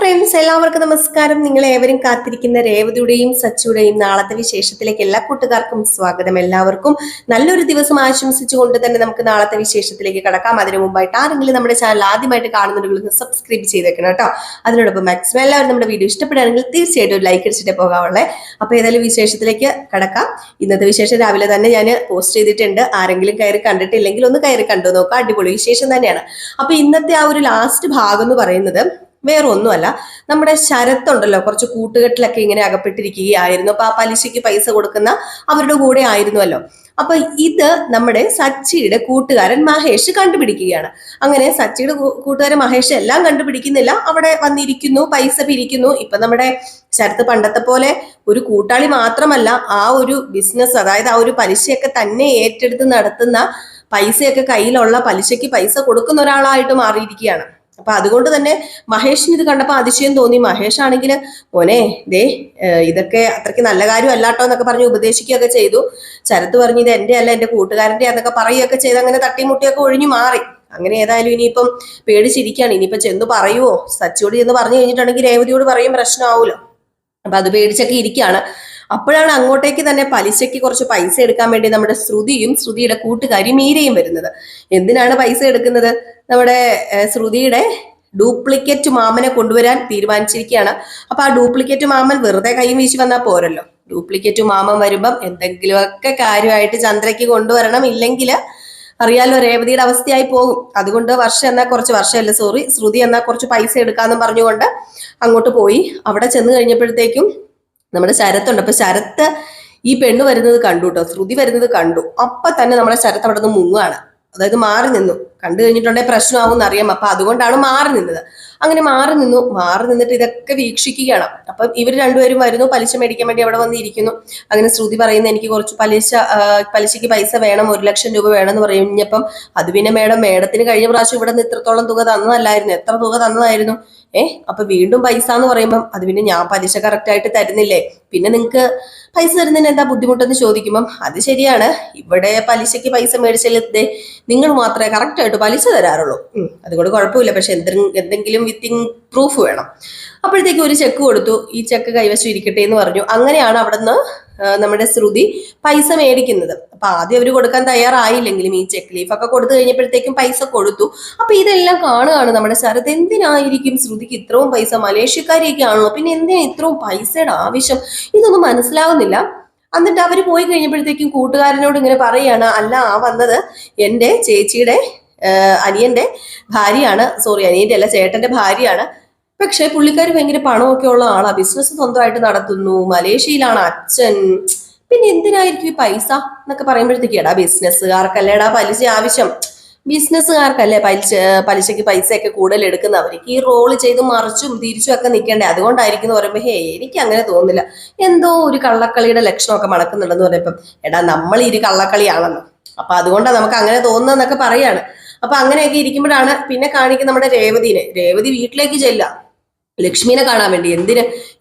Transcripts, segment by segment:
Friends, എല്ലാവർക്കും നമസ്കാരം. നിങ്ങൾ ഏവരും കാത്തിരിക്കുന്ന രേവതിയുടെയും സച്ചിയുടെയും നാളത്തെ വിശേഷത്തിലേക്ക് എല്ലാ കൂട്ടുകാർക്കും സ്വാഗതം. എല്ലാവർക്കും നല്ലൊരു ദിവസം ആശംസിച്ചുകൊണ്ട് തന്നെ നമുക്ക് നാളത്തെ വിശേഷത്തിലേക്ക് കടക്കാം. അതിനു മുമ്പായിട്ട് ആരെങ്കിലും നമ്മുടെ ചാനൽ ആദ്യമായിട്ട് കാണുന്നുണ്ടെങ്കിൽ സബ്സ്ക്രൈബ് ചെയ്തേക്കണം കേട്ടോ. അതിനോടൊപ്പം മാക്സിമം എല്ലാവരും നമ്മുടെ വീഡിയോ ഇഷ്ടപ്പെടുകയാണെങ്കിൽ തീർച്ചയായിട്ടും ഒരു ലൈക്ക് അടിച്ചിട്ട് പോകാവുള്ളേ. അപ്പൊ ഏതായാലും വിശേഷത്തിലേക്ക് കടക്കാം. ഇന്നത്തെ വിശേഷം രാവിലെ തന്നെ ഞാൻ പോസ്റ്റ് ചെയ്തിട്ടുണ്ട്. ആരെങ്കിലും കയറി കണ്ടിട്ടില്ലെങ്കിൽ ഒന്ന് കയറി കണ്ടു നോക്കാം. അടിപൊളി വിശേഷം തന്നെയാണ്. അപ്പൊ ഇന്നത്തെ ആ ഒരു ലാസ്റ്റ് ഭാഗം എന്ന് പറയുന്നത് വേറെ ഒന്നുമല്ല, നമ്മുടെ ശരത്തുണ്ടല്ലോ, കുറച്ച് കൂട്ടുകെട്ടിലൊക്കെ ഇങ്ങനെ അകപ്പെട്ടിരിക്കുകയായിരുന്നു. അപ്പൊ ആ പലിശയ്ക്ക് പൈസ കൊടുക്കുന്ന അവരുടെ കൂടെ ആയിരുന്നുവല്ലോ. അപ്പൊ ഇത് നമ്മുടെ സച്ചിയുടെ കൂട്ടുകാരൻ മഹേഷ് കണ്ടുപിടിക്കുകയാണ്. അങ്ങനെ സച്ചിയുടെ കൂട്ടുകാരൻ മഹേഷ് എല്ലാം കണ്ടുപിടിക്കുന്നില്ല, അവിടെ വന്നിരിക്കുന്നു, പൈസ പിരിക്കുന്നു. ഇപ്പൊ നമ്മുടെ ശരത്ത് പണ്ടത്തെ പോലെ ഒരു കൂട്ടാളി മാത്രമല്ല, ആ ഒരു ബിസിനസ്, അതായത് ആ ഒരു പലിശയൊക്കെ തന്നെ ഏറ്റെടുത്ത് നടത്തുന്ന, പൈസയൊക്കെ കയ്യിലുള്ള, പലിശയ്ക്ക് പൈസ കൊടുക്കുന്ന ഒരാളായിട്ട് മാറിയിരിക്കുകയാണ്. അപ്പൊ അതുകൊണ്ട് തന്നെ മഹേഷിന് ഇത് കണ്ടപ്പോ അതിശയം തോന്നി. മഹേഷ് ആണെങ്കിൽ മോനെ ദേ ഇതൊക്കെ അത്രയ്ക്ക് നല്ല കാര്യം അല്ലാട്ടോ എന്നൊക്കെ പറഞ്ഞ് ഉപദേശിക്കുകയൊക്കെ ചെയ്തു. ശരത്ത് പറഞ്ഞു ഇത് എന്റെ അല്ല, എന്റെ കൂട്ടുകാരന്റെ എന്നൊക്കെ പറയുകയൊക്കെ ചെയ്ത് അങ്ങനെ തട്ടിമുട്ടിയൊക്കെ ഒഴിഞ്ഞു മാറി. അങ്ങനെ ഏതായാലും ഇനിയിപ്പം പേടിച്ചിരിക്കുകയാണ്. ഇനിയിപ്പൊ ചെന്ന് പറയുവോ? സച്ചിയോട് ചെന്ന് പറഞ്ഞു കഴിഞ്ഞിട്ടുണ്ടെങ്കിൽ രേവതിയോട് പറയും പ്രശ്നമാവൂലോ. അപ്പൊ അത് പേടിച്ചൊക്കെ ഇരിക്കുകയാണ്. അപ്പോഴാണ് അങ്ങോട്ടേക്ക് തന്നെ പലിശയ്ക്ക് കുറച്ച് പൈസ എടുക്കാൻ വേണ്ടി നമ്മുടെ ശ്രുതിയും ശ്രുതിയുടെ കൂട്ടുകാരി മീരയും വരുന്നത്. എന്തിനാണ് പൈസ എടുക്കുന്നത്? നമ്മുടെ ശ്രുതിയുടെ ഡ്യൂപ്ലിക്കേറ്റ് മാമനെ കൊണ്ടുവരാൻ തീരുമാനിച്ചിരിക്കുകയാണ്. അപ്പൊ ആ ഡ്യൂപ്ലിക്കേറ്റ് മാമൻ വെറുതെ കൈ വീശി വന്നാൽ പോരല്ലോ. ഡ്യൂപ്ലിക്കേറ്റ് മാമൻ വരുമ്പം എന്തെങ്കിലുമൊക്കെ കാര്യമായിട്ട് ചന്ദ്രയ്ക്ക് കൊണ്ടുവരണം. ഇല്ലെങ്കിൽ അറിയാലോ രേവതിയുടെ അവസ്ഥയായി പോകും. അതുകൊണ്ട് ശ്രുതി എന്നാൽ കുറച്ച് പൈസ എടുക്കാന്നും പറഞ്ഞുകൊണ്ട് അങ്ങോട്ട് പോയി. അവിടെ ചെന്ന് കഴിഞ്ഞപ്പോഴത്തേക്കും നമ്മുടെ ശരത്തുണ്ട്. അപ്പൊ ശരത്ത് ഈ പെണ്ണ് വരുന്നത് കണ്ടു കേട്ടോ, ശ്രുതി വരുന്നത് കണ്ടു. അപ്പൊ തന്നെ നമ്മുടെ ശരത്ത് അവിടെ നിന്ന് മുങ്ങുകയാണ്. അതായത് മാറി നിന്നു. കണ്ടു കഴിഞ്ഞിട്ടുണ്ടെങ്കിൽ പ്രശ്നമാവും എന്നറിയാം. അപ്പൊ അതുകൊണ്ടാണ് മാറി നിന്നത്. അങ്ങനെ മാറി നിന്നിട്ട് ഇതൊക്കെ വീക്ഷിക്കുകയാണ്. അപ്പൊ ഇവർ രണ്ടുപേരും വരുന്നു, പലിശ മേടിക്കാൻ വേണ്ടി അവിടെ വന്നിരിക്കുന്നു. അങ്ങനെ ശ്രുതി പറയുന്നത് എനിക്ക് കുറച്ച് പലിശയ്ക്ക് പൈസ വേണം, 1,00,000 രൂപ വേണം എന്ന് പറഞ്ഞപ്പം അത് പിന്നെ മേഡത്തിന് കഴിഞ്ഞ പ്രാവശ്യം ഇവിടെ നിന്ന് ഇത്രത്തോളം തുക തന്നതല്ലായിരുന്നു, എത്ര തുക തന്നതായിരുന്നു? അപ്പൊ വീണ്ടും പൈസ എന്ന് പറയുമ്പം അത് പിന്നെ ഞാൻ പലിശ കറക്റ്റ് ആയിട്ട് തരുന്നില്ലേ, പിന്നെ നിങ്ങൾക്ക് പൈസ തരുന്നതിന് എന്താ ബുദ്ധിമുട്ടെന്ന് ചോദിക്കുമ്പം അത് ശരിയാണ്, ഇവിടെ പലിശയ്ക്ക് പൈസ മേടിച്ചാലേ നിങ്ങൾ മാത്രമേ കറക്റ്റ് ആയിട്ട് പലിശ തരാറുള്ളൂ, അതുകൊണ്ട് കുഴപ്പമില്ല, പക്ഷെ എന്തെങ്കിലും വിത്തിങ് പ്രൂഫ് വേണം. അപ്പോഴത്തേക്ക് ഒരു ചെക്ക് കൊടുത്തു. ഈ ചെക്ക് കൈവശം ഇരിക്കട്ടെ എന്ന് പറഞ്ഞു. അങ്ങനെയാണ് അവിടുന്ന് നമ്മുടെ ശ്രുതി പൈസ മേടിക്കുന്നത്. അപ്പൊ ആദ്യം അവര് കൊടുക്കാൻ തയ്യാറായില്ലെങ്കിലും ഈ ചെക്ക് ലീഫൊക്കെ കൊടുത്തു കഴിഞ്ഞപ്പോഴത്തേക്കും പൈസ കൊടുത്തു. അപ്പൊ ഇതെല്ലാം കാണുകയാണ് നമ്മുടെ ശരത്. എന്തിനായിരിക്കും ശ്രുതിക്ക് ഇത്രയും പൈസ? മലേഷ്യക്കാരിയൊക്കെ ആണല്ലോ, പിന്നെ എന്തിനാ ഇത്രയും പൈസയുടെ ആവശ്യം? ഇതൊന്നും മനസ്സിലാവുന്നില്ല. എന്നിട്ട് അവര് പോയി കഴിഞ്ഞപ്പോഴത്തേക്കും കൂട്ടുകാരനോട് ഇങ്ങനെ പറയാണ്, അല്ല ആ വന്നത് എൻ്റെ ചേച്ചിയുടെ അനിയന്റെ ഭാര്യയാണ്, അനിയന്റെ അല്ല ചേട്ടന്റെ ഭാര്യയാണ്. പക്ഷെ പുള്ളിക്കാരി ഭയങ്കര പണമൊക്കെ ഉള്ള ആളാ, ബിസിനസ് സ്വന്തമായിട്ട് നടത്തുന്നു, മലേഷ്യയിലാണ് അച്ഛൻ, പിന്നെ എന്തിനായിരിക്കും ഈ പൈസ എന്നൊക്കെ പറയുമ്പോഴത്തേക്ക് എടാ ബിസിനസ്സുകാർക്കല്ലേടാ പലിശ ആവശ്യം, ബിസിനസ്സുകാർക്കല്ലേ പലിശയ്ക്ക് പൈസയൊക്കെ കൂടുതൽ എടുക്കുന്ന, അവർക്ക് ഈ റോള് ചെയ്ത് മറിച്ചും തിരിച്ചും ഒക്കെ നിൽക്കണ്ടേ, അതുകൊണ്ടായിരിക്കും എന്ന് പറയുമ്പോൾ എനിക്ക് അങ്ങനെ തോന്നുന്നില്ല, എന്തോ ഒരു കള്ളക്കളിയുടെ ലക്ഷണമൊക്കെ മണക്കുന്നുണ്ടെന്ന് പറയുമ്പം എടാ നമ്മൾ ഈ കള്ളക്കളിയാണല്ലോ, അപ്പൊ അതുകൊണ്ടാണ് നമുക്ക് അങ്ങനെ തോന്നുന്നതെന്നൊക്കെ പറയാണ്. അപ്പൊ അങ്ങനെയൊക്കെ ഇരിക്കുമ്പോഴാണ് പിന്നെ കാണിക്കുന്ന നമ്മുടെ രേവതി വീട്ടിലേക്ക് ചെല്ലാം ലക്ഷ്മിനെ കാണാൻ വേണ്ടി.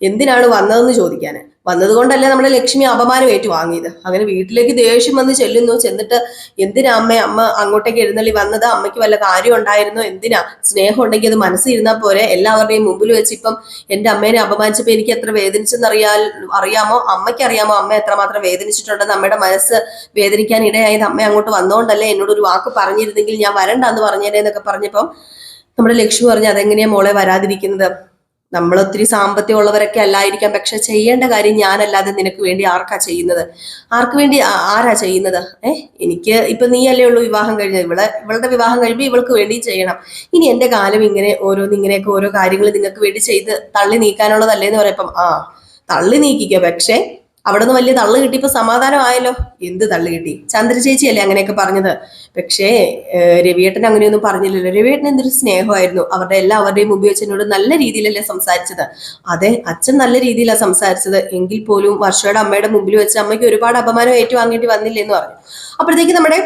എന്തിനാണ് വന്നതെന്ന് ചോദിക്കാന്. വന്നത് കൊണ്ടല്ലേ നമ്മുടെ ലക്ഷ്മി അപമാനം ഏറ്റുവാങ്ങിയത്. അങ്ങനെ വീട്ടിലേക്ക് ദേഷ്യം വന്ന് ചെല്ലുന്നു. ചെന്നിട്ട് എന്തിനാ അമ്മ അങ്ങോട്ടേക്ക് എഴുന്നള്ളി വന്നത്? അമ്മയ്ക്ക് വല്ല കാര്യം ഉണ്ടായിരുന്നോ? എന്തിനാ? സ്നേഹം ഉണ്ടെങ്കിൽ അത് മനസ്സിരുന്നാൽ പോരെ? എല്ലാവരുടെയും മുമ്പിൽ വെച്ച് ഇപ്പം എന്റെ അമ്മേനെ അപമാനിച്ചപ്പോ എനിക്ക് എത്ര വേദനിച്ചെന്ന് അറിയാമോ? അമ്മയ്ക്ക് അറിയാമോ അമ്മ എത്രമാത്രം വേദനിച്ചിട്ടുണ്ടെന്ന്? അമ്മയുടെ മനസ്സ് വേദനിക്കാൻ ഇടയായത് അമ്മ അങ്ങോട്ട് വന്നോണ്ടല്ലേ? എന്നോട് ഒരു വാക്ക് പറഞ്ഞിരുന്നെങ്കിൽ ഞാൻ വരണ്ടെന്ന് പറഞ്ഞേനെ എന്നൊക്കെ പറഞ്ഞപ്പം നമ്മുടെ ലക്ഷ്മി പറഞ്ഞു, അതെങ്ങനെയാ മോളെ വരാതിരിക്കുന്നത്? നമ്മൾ ഒത്തിരി സാമ്പത്തികം ഉള്ളവരൊക്കെ അല്ലായിരിക്കാം, പക്ഷെ ചെയ്യേണ്ട കാര്യം ഞാനല്ലാതെ നിനക്ക് വേണ്ടി ആർക്കാ ചെയ്യുന്നത്? ആർക്ക് വേണ്ടി ആരാ ചെയ്യുന്നത്? എനിക്ക് ഇപ്പൊ നീയല്ലേ ഉള്ളൂ വിവാഹം കഴിഞ്ഞത്, ഇവളുടെ വിവാഹം കഴിയുമ്പോൾ ഇവൾക്ക് വേണ്ടി ചെയ്യണം. ഇനി എന്റെ കാലം ഇങ്ങനെയൊക്കെ ഓരോ കാര്യങ്ങൾ നിങ്ങൾക്ക് വേണ്ടി ചെയ്ത് തള്ളി നീക്കാനുള്ളതല്ലേ എന്ന് പറയപ്പം തള്ളി നീക്കിക്കോ, പക്ഷെ അവിടെ നിന്ന് വലിയ തള്ളു കിട്ടിയപ്പോ സമാധാനമായല്ലോ. എന്ത് തള്ളു കിട്ടി? ചന്ദ്ര ചേച്ചിയല്ലേ അങ്ങനെയൊക്കെ പറഞ്ഞത്. പക്ഷേ രവിയേട്ടൻ അങ്ങനെയൊന്നും പറഞ്ഞില്ലല്ലോ. രവിയേട്ടൻ എന്തൊരു സ്നേഹമായിരുന്നു, എല്ലാവരുടെയും മുമ്പിൽ വെച്ച് എന്നോട് നല്ല രീതിയിലല്ലേ സംസാരിച്ചത്. അതെ, അച്ഛൻ നല്ല രീതിയിലാണ് സംസാരിച്ചത്, എങ്കിൽ പോലും വർഷയുടെ അമ്മയുടെ മുമ്പിൽ വെച്ച് അമ്മയ്ക്ക് ഒരുപാട് അപമാനം ഏറ്റുവാങ്ങേണ്ടി വന്നില്ലേ എന്ന് പറഞ്ഞു. അപ്പോഴത്തേക്ക് നമ്മുടെ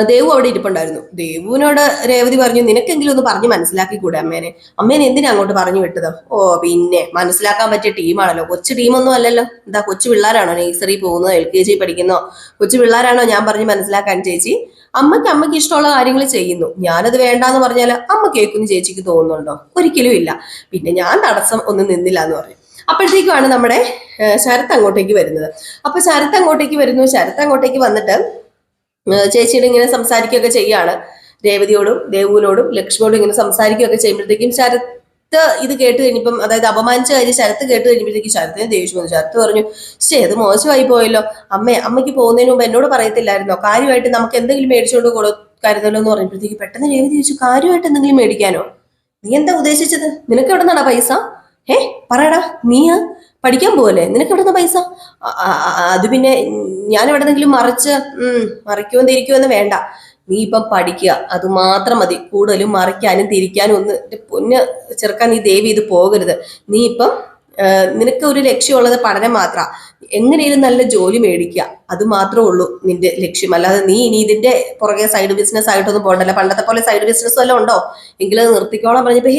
ദേവു അവിടെ ഇരിപ്പുണ്ടായിരുന്നു. ദേവുവിനോട് രേവതി പറഞ്ഞു, നിനക്കെങ്കിലും ഒന്ന് പറഞ്ഞു മനസ്സിലാക്കി കൂടെ അമ്മേനെ? അമ്മേനെ എന്തിനാ അങ്ങോട്ട് പറഞ്ഞു വിട്ടത്? ഓ പിന്നെ മനസ്സിലാക്കാൻ പറ്റിയ ടീമാണല്ലോ, കൊച്ചു ടീമൊന്നും അല്ലല്ലോ. എന്താ കൊച്ചു പിള്ളേരാണോ നഴ്സറി പോകുന്നോ LKG പഠിക്കുന്നോ കൊച്ചു പിള്ളേരാണോ ഞാൻ പറഞ്ഞ് മനസ്സിലാക്കാൻ? ചേച്ചി അമ്മയ്ക്ക് ഇഷ്ടമുള്ള കാര്യങ്ങൾ ചെയ്യുന്നു, ഞാനത് വേണ്ടാന്ന് പറഞ്ഞാൽ അമ്മ കേൾക്കുന്നു ചേച്ചിക്ക് തോന്നുന്നുണ്ടോ? ഒരിക്കലും ഇല്ല. പിന്നെ ഞാൻ തടസ്സം ഒന്നും നിന്നില്ല എന്ന് പറഞ്ഞു. അപ്പോഴത്തേക്കുമാണ് നമ്മുടെ ശരത്ത് അങ്ങോട്ടേക്ക് വരുന്നത്. അപ്പൊ ശരത്ത് അങ്ങോട്ടേക്ക് വരുന്നു. ശരത്ത് അങ്ങോട്ടേക്ക് വന്നിട്ട് ചേച്ചിയുടെ ഇങ്ങനെ സംസാരിക്കുകയൊക്കെ ചെയ്യാണ്. രേവതിയോടും ദേവുവിനോടും ലക്ഷ്മിയോടും ഇങ്ങനെ സംസാരിക്കുകയൊക്കെ ചെയ്യുമ്പോഴത്തേക്കും ശരത്ത് ഇത് കേട്ട് കഴിഞ്ഞപ്പം, അതായത് അപമാനിച്ച കാര്യം ശരത്ത് കേട്ട് കഴിഞ്ഞപ്പോഴത്തേക്കും ശരത്തിന് ദേഷ്യം വന്നു. ശരത്ത് പറഞ്ഞു, അത് മോശമായി പോയല്ലോ, അമ്മയ്ക്ക് പോകുന്നതിന് മുമ്പ് എന്നോട് പറയത്തില്ലായിരുന്നോ? കാര്യമായിട്ട് നമുക്ക് എന്തെങ്കിലും മേടിച്ചുകൊണ്ട് കൊടുക്കായിരുന്നല്ലോ എന്ന് പറഞ്ഞപ്പോഴത്തേക്ക് പെട്ടെന്ന് രേവതി ചോദിച്ചു, കാര്യമായിട്ട് എന്തെങ്കിലും മേടിക്കാനോ? നീ എന്താ ഉദ്ദേശിച്ചത്? നിനക്ക് എവിടെ നിന്നാടാ പൈസ? പറയടാ, നീയാ പഠിക്കാൻ പോവല്ലേ, നിനക്ക് എവിടെ നിന്നാ പൈസ? അത് പിന്നെ ഞാൻ എവിടെന്നെങ്കിലും മറിക്കുവോ തിരിക്കുവോന്ന് വേണ്ട, നീ ഇപ്പം പഠിക്കുക, അത് മാത്രം മതി. കൂടുതലും മറിക്കാനും തിരിക്കാനും ഒന്ന് പൊന്ന് ചെറുക്കാൻ നീ ദേവി ഇത് പോകരുത്. നീ ഇപ്പം നിനക്ക് ഒരു ലക്ഷ്യമുള്ളത് പഠനം മാത്ര. എങ്ങനെയും നല്ല ജോലി മേടിക്കുക, അത് മാത്രമേ ഉള്ളൂ നിന്റെ ലക്ഷ്യം. അല്ലാതെ നീ ഇനി ഇതിന്റെ പുറകെ സൈഡ് ബിസിനസ് ആയിട്ടൊന്നും പോകണ്ടല്ലോ. പണ്ടത്തെ പോലെ സൈഡ് ബിസിനസ് വല്ലതും ഉണ്ടോ? എങ്കിലും അത് നിർത്തിക്കോളാൻ പറഞ്ഞപ്പോ,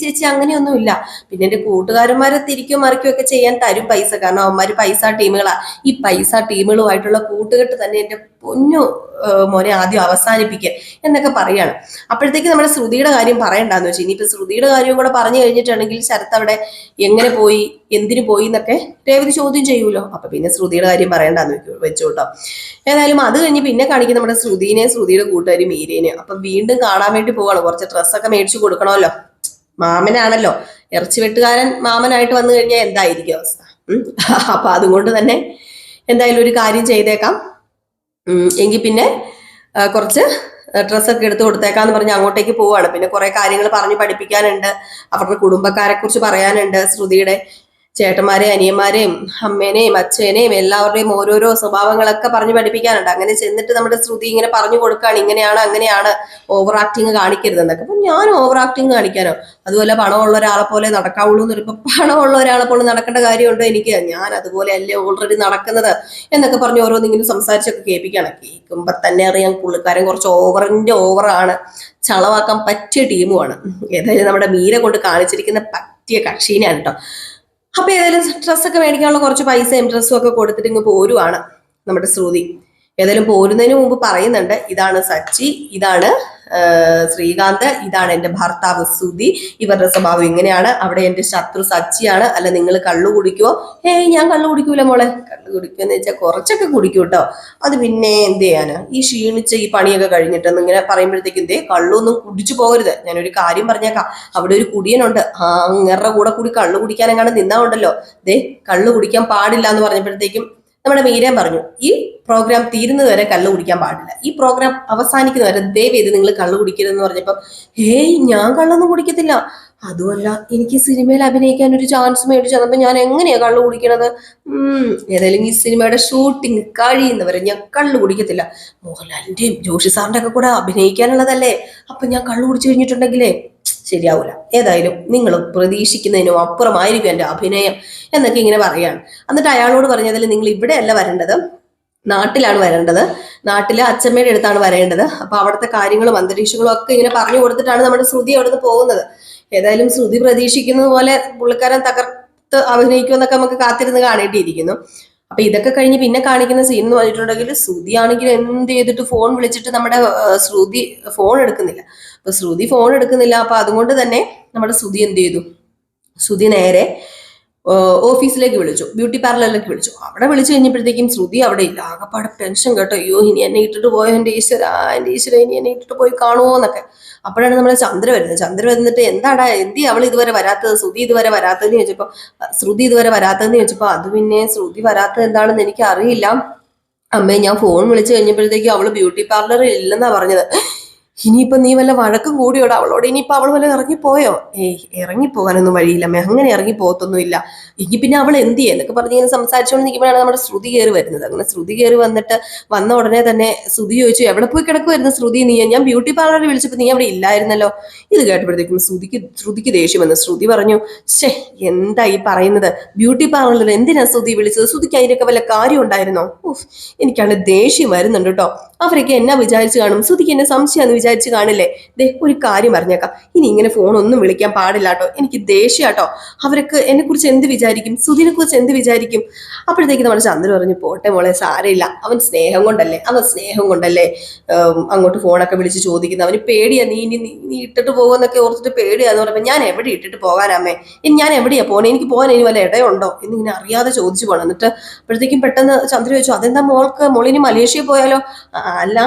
ചേച്ചി അങ്ങനെയൊന്നും ഇല്ല. പിന്നെ എന്റെ കൂട്ടുകാരന്മാരെ തിരിക്കും മറിക്കും ഒക്കെ ചെയ്യാൻ തരും പൈസ, കാരണം അവന്മാര് പൈസ ടീമുകളാ. ഈ പൈസ ടീമുകളുമായിട്ടുള്ള കൂട്ടുകെട്ട് തന്നെ എന്റെ പൊന്നു മോനെ ആദ്യം അവസാനിപ്പിക്കുക എന്നൊക്കെ പറയാണ്. അപ്പോഴത്തേക്ക് നമ്മുടെ ശ്രുതിയുടെ കാര്യം പറയണ്ടെന്ന് വെച്ചാൽ, ഇനിയിപ്പോ ശ്രുതിയുടെ കാര്യം കൂടെ പറഞ്ഞു കഴിഞ്ഞിട്ടുണ്ടെങ്കിൽ ശരത്ത് അവിടെ എങ്ങനെ പോയി, എന്തിനു പോയി എന്നൊക്കെ രേവതി ചോദ്യം ചെയ്യൂലോ. അപ്പൊ പിന്നെ ശ്രുതിയുടെ കാര്യം പറയണ്ടെന്ന് വെച്ചു കേട്ടോ. ഏതായാലും അത് കഴിഞ്ഞ് പിന്നെ കാണിക്കും നമ്മുടെ ശ്രുതിനെ, ശ്രുതിയുടെ കൂട്ടുകാരി മീരേനെ. അപ്പൊ വീണ്ടും കാണാൻ വേണ്ടി പോവാണ്. കുറച്ച് ഡ്രസ്സൊക്കെ മേടിച്ചു കൊടുക്കണമല്ലോ, മാമനാണല്ലോ. ഇറച്ചി വെട്ടുകാരൻ മാമനായിട്ട് വന്നു കഴിഞ്ഞാൽ എന്തായിരിക്കും അവസ്ഥ? അപ്പൊ അതുകൊണ്ട് തന്നെ എന്തായാലും ഒരു കാര്യം ചെയ്തേക്കാം, എങ്കിൽ പിന്നെ കുറച്ച് ഡ്രസ്സൊക്കെ എടുത്ത് കൊടുത്തേക്കാന്ന് പറഞ്ഞ് അങ്ങോട്ടേക്ക് പോവാണ്. പിന്നെ കുറെ കാര്യങ്ങൾ പറഞ്ഞ് പഠിപ്പിക്കാനുണ്ട്, അവരുടെ കുടുംബക്കാരെ കുറിച്ച് പറയാനുണ്ട്. ശ്രുതിയുടെ ചേട്ടന്മാരെയും അനിയന്മാരെയും അമ്മേനെയും അച്ഛനെയും എല്ലാവരുടെയും ഓരോരോ സ്വഭാവങ്ങളൊക്കെ പറഞ്ഞ് പഠിപ്പിക്കാനുണ്ട്. അങ്ങനെ ചെന്നിട്ട് നമ്മുടെ ശ്രുതി ഇങ്ങനെ പറഞ്ഞു കൊടുക്കുകയാണ്, ഇങ്ങനെയാണ് അങ്ങനെയാണ്, ഓവർ ആക്ടിങ് കാണിക്കരുതെന്നൊക്കെ. അപ്പൊ ഞാൻ ഓവർ ആക്ടിങ് കാണിക്കാനോ? അതുപോലെ പണമുള്ള ഒരാളെ പോലെ നടക്കാവുള്ളൂ എന്ന് പറയുമ്പോൾ, പണമുള്ള ഒരാളെ പോലെ നടക്കേണ്ട കാര്യമുണ്ടോ എനിക്ക്? ഞാൻ അതുപോലെ അല്ലേ ഓൾറെഡി നടക്കുന്നത് എന്നൊക്കെ പറഞ്ഞ് ഓരോന്നിങ്ങനെ സംസാരിച്ചൊക്കെ കേൾപ്പിക്കുകയാണ്. കേൾക്കുമ്പോ തന്നെ അറിയാം പുള്ളിക്കാരൻ കുറച്ച് ഓവറാണ്, ചളവാക്കാൻ പറ്റിയ ടീമുമാണ്. ഏതായാലും നമ്മുടെ മീര കൊണ്ട് കാണിച്ചിരിക്കുന്ന പറ്റിയ കക്ഷീനെയാണ് കേട്ടോ. അപ്പൊ ഏതായാലും ഡ്രസ്സൊക്കെ മേടിക്കാനുള്ള കുറച്ച് പൈസയും ഡ്രസ്സും ഒക്കെ കൊടുത്തിട്ട് ഇങ്ങ് പോരുവാണ് നമ്മുടെ ശ്രുതി. ഏതായാലും പോരുന്നതിന് മുമ്പ് പറയുന്നുണ്ട്, ഇതാണ് സച്ചി, ഇതാണ് ശ്രീകാന്ത്, ഇതാണ് എന്റെ ഭർത്താവ് സുധി, ഇവരുടെ സ്വഭാവം ഇങ്ങനെയാണ്. അവിടെ എന്റെ ശത്രു സച്ചിയാണ്. അല്ല നിങ്ങൾ കള്ളു കുടിക്കുവോ? ഞാൻ കള്ളു കുടിക്കൂല മോളെ. കള്ളു കുടിക്കുമെന്ന് വെച്ചാൽ കുറച്ചൊക്കെ കുടിക്കൂ കേട്ടോ, അത് പിന്നെ എന്ത് ചെയ്യാനാ, ഈ ക്ഷീണിച്ച ഈ പണിയൊക്കെ കഴിഞ്ഞിട്ടെന്ന് ഇങ്ങനെ പറയുമ്പോഴത്തേക്കും കള്ളൊന്നും കുടിച്ചു പോകരുത്. ഞാനൊരു കാര്യം പറഞ്ഞേക്കാം, അവിടെ ഒരു കുടിയനുണ്ട്, അങ്ങേരുടെ കൂടി കള്ളു കുടിക്കാനെങ്ങാണ്ട് നിന്നാ ഉണ്ടല്ലോ, കള്ളു കുടിക്കാൻ പാടില്ല എന്ന് പറഞ്ഞപ്പോഴത്തേക്കും നമ്മുടെ മീരൻ പറഞ്ഞു, ഈ പ്രോഗ്രാം തീരുന്നത് വരെ കള്ളു കുടിക്കാൻ പാടില്ല, ഈ പ്രോഗ്രാം അവസാനിക്കുന്ന വരെ ദയവേത് നിങ്ങൾ കള്ളു കുടിക്കരുതെന്ന് പറഞ്ഞപ്പോ, ഞാൻ കള്ളൊന്നും കുടിക്കത്തില്ല, അതുമല്ല എനിക്ക് സിനിമയിൽ അഭിനയിക്കാൻ ഒരു ചാൻസ് മേടിച്ചു തന്നപ്പോ ഞാൻ എങ്ങനെയാ കള്ളു കുടിക്കണത്? ഏതായാലും ഈ സിനിമയുടെ ഷൂട്ടിങ് കഴിയുന്നവരെ ഞാൻ കള്ളു കുടിക്കത്തില്ല. മോഹൻലാലിന്റെയും ജോഷി സാറിന്റെ ഒക്കെ കൂടെ അഭിനയിക്കാനുള്ളതല്ലേ, അപ്പൊ ഞാൻ കള്ളു കുടിച്ചു കഴിഞ്ഞിട്ടുണ്ടെങ്കിലേ ശരിയാവൂല. ഏതായാലും നിങ്ങൾ പ്രതീക്ഷിക്കുന്നതിനും അപ്പുറമായിരിക്കും എൻ്റെ അഭിനയം എന്നൊക്കെ ഇങ്ങനെ പറയാണ്. എന്നിട്ട് അയാളോട് പറഞ്ഞതിൽ നിങ്ങൾ ഇവിടെയല്ല വരേണ്ടത്, നാട്ടിലാണ് വരേണ്ടത്, നാട്ടിലെ അച്ഛമ്മയുടെ അടുത്താണ് വരേണ്ടത്. അപ്പൊ അവിടുത്തെ കാര്യങ്ങളും അന്തരീക്ഷങ്ങളും ഒക്കെ ഇങ്ങനെ പറഞ്ഞു കൊടുത്തിട്ടാണ് നമ്മുടെ ശ്രുതി അവിടുന്ന് പോകുന്നത്. ഏതായാലും ശ്രുതി പ്രതീക്ഷിക്കുന്നത് പോലെ പുള്ളിക്കാരൻ തകർത്ത് അഭിനയിക്കുമെന്നൊക്കെ നമുക്ക് കാത്തിരുന്ന് കാണേണ്ടിയിരിക്കുന്നു. അപ്പൊ ഇതൊക്കെ കഴിഞ്ഞ് പിന്നെ കാണിക്കുന്ന സീൻ എന്ന് പറഞ്ഞിട്ടുണ്ടെങ്കിൽ, ശ്രുതി ആണെങ്കിൽ എന്ത് ചെയ്തിട്ട് ഫോൺ വിളിച്ചിട്ട് നമ്മുടെ ശ്രുതി ഫോൺ എടുക്കുന്നില്ല. അപ്പൊ ശ്രുതി ഫോൺ എടുക്കുന്നില്ല. അപ്പൊ അതുകൊണ്ട് തന്നെ നമ്മുടെ ശ്രുതി എന്ത് ചെയ്തു, ശ്രുതി നേരെ ഓഫീസിലേക്ക് വിളിച്ചു, ബ്യൂട്ടി പാർലറിലേക്ക് വിളിച്ചു. അവിടെ വിളിച്ചു കഴിഞ്ഞപ്പോഴത്തേക്കും ശ്രുതി അവിടെ ഇല്ല. ആകെപ്പാടെ ടെൻഷൻ കേട്ടോ, അയ്യോ ഇനി എന്നെ ഇട്ടിട്ട് പോയോ, എൻ്റെ ഈശ്വര ഇനി എന്നെ ഇട്ടിട്ട് പോയി കാണുമോ എന്നൊക്കെ. അപ്പോഴാണ് നമ്മുടെ ചന്ദ്ര വരുന്നത്. ചന്ദ്ര വന്നിട്ട് എന്താടാ അവൾ ഇതുവരെ വരാത്തത്, ശ്രുതി ഇതുവരെ വരാത്തതെന്ന് ചോദിച്ചപ്പോ, അത് പിന്നെ ശ്രുതി വരാത്തത് എന്താണെന്ന് എനിക്ക് അറിയില്ല അമ്മേ, ഞാൻ ഫോൺ വിളിച്ചു കഴിഞ്ഞപ്പോഴത്തേക്കും അവള് ബ്യൂട്ടി പാർലറിൽ ഇല്ലെന്നാ പറഞ്ഞത്. ഇനിയിപ്പോ നീ വല്ല വഴക്കും കൂടിയോടാ അവളോട്, ഇനിയിപ്പോ അവൾ വല്ല ഇറങ്ങിപ്പോയോ? ഏയ് ഇറങ്ങിപ്പോകാനൊന്നും വഴിയില്ല അമ്മേ, അങ്ങനെ ഇറങ്ങി പോകത്തൊന്നുമില്ല. എങ്കിൽ പിന്നെ അവൾ എന്ത് ചെയ്യും എന്നൊക്കെ പറഞ്ഞ് ഇങ്ങനെ സംസാരിച്ചുകൊണ്ട് നിൽക്കുമ്പോഴാണ് നമ്മുടെ ശ്രുതി കയറി വരുന്നത്. അങ്ങനെ ശ്രുതി കയറി വന്ന ഉടനെ തന്നെ ശ്രുതി ചോദിച്ചു, എവിടെ പോയി കിടക്കുമായിരുന്നു ശ്രുതി നീ? ഞാൻ ബ്യൂട്ടി പാർലറിൽ വിളിച്ചപ്പോൾ നീ അവിടെ ഇല്ലായിരുന്നല്ലോ. ഇത് കേട്ടപ്പോഴത്തേക്കും ശ്രുതിക്ക് ദേഷ്യം വന്നു. ശ്രുതി പറഞ്ഞു, ഷേ എന്താ ഈ പറയുന്നത്? ബ്യൂട്ടി പാർലറിൽ എന്തിനാ ശ്രുതി വിളിച്ചത്? ശ്രുതിക്ക് അതിനൊക്കെ വല്ല കാര്യം ഉണ്ടായിരുന്നോ? എനിക്കാണ് ദേഷ്യം വരുന്നുണ്ട് കേട്ടോ. അവരൊക്കെ എന്നാ വിചാരിച്ചു കാണും? ശ്രുതിക്ക് എന്നെ സംശയമാണെന്ന് വിചാരിച്ചു കാണില്ലേ? ദേ ഒരു കാര്യം പറഞ്ഞേക്കാം, ഇനി ഇങ്ങനെ ഫോണൊന്നും വിളിക്കാൻ പാടില്ല കേട്ടോ. എനിക്ക് ദേഷ്യാട്ടോ. അവരൊക്കെ എന്നെ കുറിച്ച് എന്ത് വിചാരിക്കും? ശ്രുതിനെ കുറിച്ച് എന്ത് വിചാരിക്കും? അപ്പോഴത്തേക്ക് നമ്മുടെ ചന്ദ്ര പറഞ്ഞു, പോട്ടെ മോളെ, സാരമില്ല. അവൻ സ്നേഹം കൊണ്ടല്ലേ അങ്ങോട്ട് ഫോണൊക്കെ വിളിച്ച് ചോദിക്കുന്നത്. അവന് പേടിയാ, നീ ഇട്ടിട്ട് പോകുമെന്നൊക്കെ ഓർത്തിട്ട് പേടിയാന്ന് പറയുമ്പോൾ, ഞാൻ എവിടെ ഇട്ടിട്ട് പോകാനമ്മേ? ഇനി ഞാൻ എവിടെയാ പോണേ? എനിക്ക് പോകാൻ ഇനി വല്ല ഇടയുണ്ടോ എന്നിങ്ങനെ അറിയാതെ ചോദിച്ചു പോകണം. എന്നിട്ട് അപ്പോഴത്തേക്കും പെട്ടെന്ന് ചന്ദ്ര ചോദിച്ചു, അതെന്താ മോളിനി മലേഷ്യ പോയാലോ? അല്ല,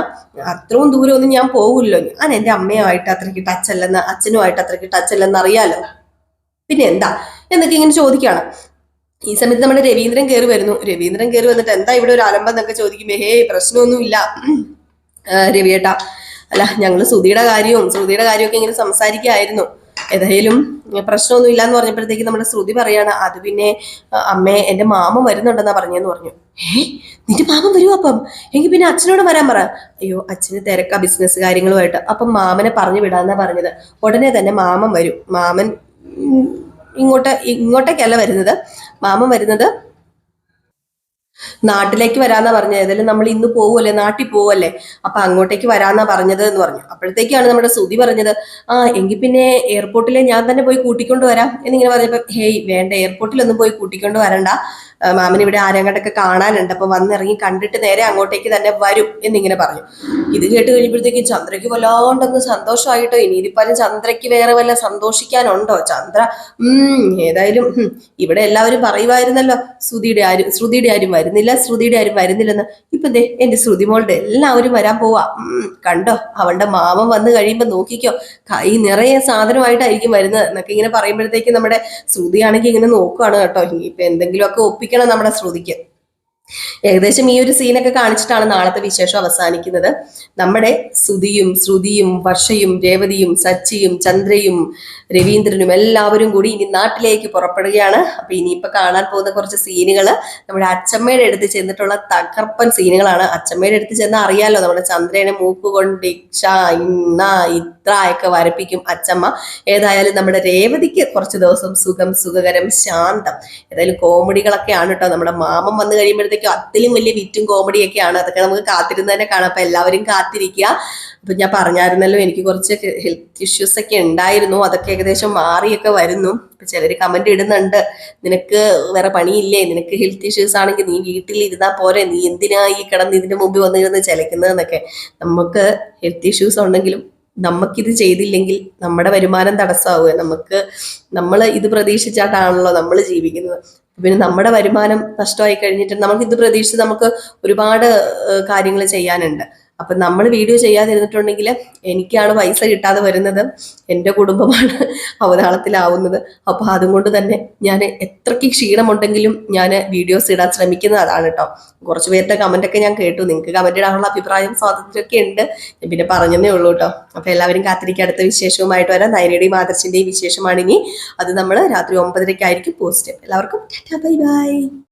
അത്രയും ദൂരമൊന്നും ഞാൻ പോകില്ലോ. ഞാൻ എൻ്റെ അമ്മയുമായിട്ട് അത്രയ്ക്ക് ടച്ച് അല്ലെന്ന്, അച്ഛനുമായിട്ട് അത്രയ്ക്ക് ടച്ച് അല്ലെന്ന് അറിയാലോ. പിന്നെ എന്താ എന്നൊക്കെ ഇങ്ങനെ ചോദിക്കുകയാണ്. ഈ സമയത്ത് നമ്മുടെ രവീന്ദ്രൻ കയറി വരുന്നു. രവീന്ദ്രൻ കയറി വന്നിട്ട്, എന്താ ഇവിടെ ഒരു അലമ്പം എന്നൊക്കെ ചോദിക്കുമ്പോ, പ്രശ്നമൊന്നുമില്ല രവിയേട്ടാ. അല്ല, ഞങ്ങള് ശ്രുതിയുടെ കാര്യമൊക്കെ ഇങ്ങനെ സംസാരിക്കുകയായിരുന്നു. ഏതായാലും പ്രശ്നമൊന്നും ഇല്ലാന്ന് പറഞ്ഞപ്പോഴത്തേക്ക് നമ്മുടെ ശ്രുതി പറയാണ്, അത് പിന്നെ അമ്മേ, എന്റെ മാമൻ വരുന്നുണ്ടെന്നാ പറഞ്ഞെന്ന് പറഞ്ഞു. നിന്റെ മാമൻ വരുമോ? അപ്പം എങ്കിൽ പിന്നെ അച്ഛനോട് വരാൻ പറ. അയ്യോ, അച്ഛന് തിരക്കാ ബിസിനസ് കാര്യങ്ങളുമായിട്ട്. അപ്പം മാമനെ പറഞ്ഞു വിടാന്നാ പറഞ്ഞത്. ഉടനെ തന്നെ മാമൻ വരും. മാമൻ ഇങ്ങോട്ടേക്കല്ല വരുന്നത്, മാമൻ വരുന്നത് നാട്ടിലേക്ക് വരാന്നാ പറഞ്ഞത്. ഏതായാലും നമ്മൾ ഇന്ന് പോവുമല്ലേ, നാട്ടിൽ പോവല്ലേ, അപ്പൊ അങ്ങോട്ടേക്ക് വരാന്നാ പറഞ്ഞത് എന്ന് പറഞ്ഞു. അപ്പോഴത്തേക്കാണ് നമ്മുടെ ശ്രുതി പറഞ്ഞത്, എങ്കിൽ പിന്നെ എയർപോർട്ടിലെ ഞാൻ തന്നെ പോയി കൂട്ടിക്കൊണ്ട് വരാം എന്നിങ്ങനെ പറഞ്ഞപ്പോ, വേണ്ട, എയർപോർട്ടിലൊന്നും പോയി കൂട്ടിക്കൊണ്ട് വരണ്ട, മാമൻ ഇവിടെ ആരങ്ങോട്ടൊക്കെ കാണാനുണ്ട്, അപ്പൊ വന്നിറങ്ങി കണ്ടിട്ട് നേരെ അങ്ങോട്ടേക്ക് തന്നെ വരും എന്നിങ്ങനെ പറഞ്ഞു. ഇത് കേട്ട് കഴിഞ്ഞപ്പോഴത്തേക്കും ചന്ദ്രയ്ക്ക് വല്ലാണ്ടൊന്ന് സന്തോഷമായിട്ടോ. ഇനിയിപ്പം ചന്ദ്രയ്ക്ക് വേറെ വല്ല സന്തോഷിക്കാനുണ്ടോ? ചന്ദ്ര ഏതായാലും ഇവിടെ എല്ലാവരും പറയുമായിരുന്നല്ലോ, ശ്രുതിയുടെ ആരും വരുന്നില്ലെന്ന്. ഇപ്പൊ ദേ എന്റെ ശ്രുതിമോളുടെ എല്ലാവരും വരാൻ പോവാ. കണ്ടോ, അവളുടെ മാമൻ വന്നു കഴിയുമ്പോ നോക്കിക്കോ, കൈ നിറയെ സാധനമായിട്ടായിരിക്കും വരുന്നത് എന്നൊക്കെ ഇങ്ങനെ പറയുമ്പോഴത്തേക്കും നമ്മുടെ ശ്രുതിയാണെങ്കിൽ ഇങ്ങനെ നോക്കുകയാണ് കേട്ടോ. ഇനിയിപ്പൊ എന്തെങ്കിലുമൊക്കെ ഒപ്പിക്കണം നമ്മുടെ ശ്രുതിക്ക്. ഏകദേശം ഈ ഒരു സീനൊക്കെ കാണിച്ചിട്ടാണ് നാളത്തെ വിശേഷം അവസാനിക്കുന്നത്. നമ്മുടെ ശ്രുതിയും വർഷയും രേവതിയും സച്ചിയും ചന്ദ്രയും രവീന്ദ്രനും എല്ലാവരും കൂടി ഇനി നാട്ടിലേക്ക് പുറപ്പെടുകയാണ്. അപ്പൊ ഇനിയിപ്പൊ കാണാൻ പോകുന്ന കുറച്ച് സീനുകള് നമ്മുടെ അച്ചമ്മയുടെ അടുത്ത് ചെന്നിട്ടുള്ള തകർപ്പൻ സീനുകളാണ്. അച്ചമ്മയുടെ അടുത്ത് ചെന്നാൽ അറിയാലോ, നമ്മുടെ ചന്ദ്രനെ മൂക്ക് കൊണ്ട് ഇത്ര ഒക്കെ വരപ്പിക്കും അച്ചമ്മ. ഏതായാലും നമ്മുടെ രേവതിക്ക് കുറച്ച് ദിവസം സുഖകരം, ശാന്തം. ഏതായാലും കോമഡികളൊക്കെയാണ് കേട്ടോ. നമ്മുടെ മാമൻ വന്നു കഴിയുമ്പോഴത്തേക്കും അതിലും വലിയ വിറ്റും കോമഡിയൊക്കെയാണ്. അതൊക്കെ നമുക്ക് കാത്തിരുന്ന് തന്നെ കാണാം. അപ്പൊ എല്ലാവരും കാത്തിരിക്കുക. അപ്പൊ ഞാൻ പറഞ്ഞായിരുന്നല്ലോ, എനിക്ക് കുറച്ച് ഹെൽത്ത് ഇഷ്യൂസ് ഒക്കെ ഉണ്ടായിരുന്നു. അതൊക്കെ ഏകദേശം മാറിയൊക്കെ വരുന്നു. ഇപ്പൊ ചിലര് കമന്റ് ഇടുന്നുണ്ട്, നിനക്ക് വേറെ പണിയില്ലേ, നിനക്ക് ഹെൽത്ത് ഇഷ്യൂസ് ആണെങ്കിൽ നീ വീട്ടിൽ ഇരുന്നാ പോരെ, നീ എന്തിനാ ഈ കിടന്ന് ഇതിന്റെ മുമ്പിൽ വന്നിരുന്ന് ചിലക്കുന്നതെന്നൊക്കെ. നമുക്ക് ഹെൽത്ത് ഇഷ്യൂസ് ഉണ്ടെങ്കിലും നമുക്കിത് ചെയ്തില്ലെങ്കിൽ നമ്മുടെ വരുമാനം തടസ്സമാവുക. നമ്മൾ ഇത് പ്രതീക്ഷിച്ചാട്ടാണല്ലോ നമ്മൾ ജീവിക്കുന്നത്. പിന്നെ നമ്മുടെ വരുമാനം നഷ്ടമായി കഴിഞ്ഞിട്ട് നമുക്ക് ഇത് പ്രതീക്ഷിച്ച് നമുക്ക് ഒരുപാട് കാര്യങ്ങൾ ചെയ്യാനുണ്ട്. അപ്പൊ നമ്മൾ വീഡിയോ ചെയ്യാതിരുന്നിട്ടുണ്ടെങ്കിൽ എനിക്കാണ് പൈസ കിട്ടാതെ വരുന്നത്, എൻ്റെ കുടുംബമാണ് അവതാളത്തിലാവുന്നത്. അപ്പൊ അതുകൊണ്ട് തന്നെ ഞാൻ എത്രയ്ക്ക് ക്ഷീണമുണ്ടെങ്കിലും ഞാൻ വീഡിയോസ് ഇടാൻ ശ്രമിക്കുന്നത് അതാണ് കേട്ടോ. കുറച്ച് പേരുടെ കമന്റ് ഒക്കെ ഞാൻ കേട്ടു. നിങ്ങൾക്ക് കമന്റ് ഇടാനുള്ള അഭിപ്രായം സ്വാതന്ത്ര്യമൊക്കെ ഉണ്ട്, ഞാൻ പറഞ്ഞതേ ഉള്ളൂ കേട്ടോ. അപ്പൊ എല്ലാവരും കാത്തിരിക്കുക, അടുത്ത വിശേഷവുമായിട്ട് വരാം. നയനയുടെയും ആദർശിന്റെയും വിശേഷമാണ് ഇനി. അത് നമ്മൾ രാത്രി 9:30 പോസ്റ്റ്. എല്ലാവർക്കും ടാറ്റാ, ബൈ ബൈ.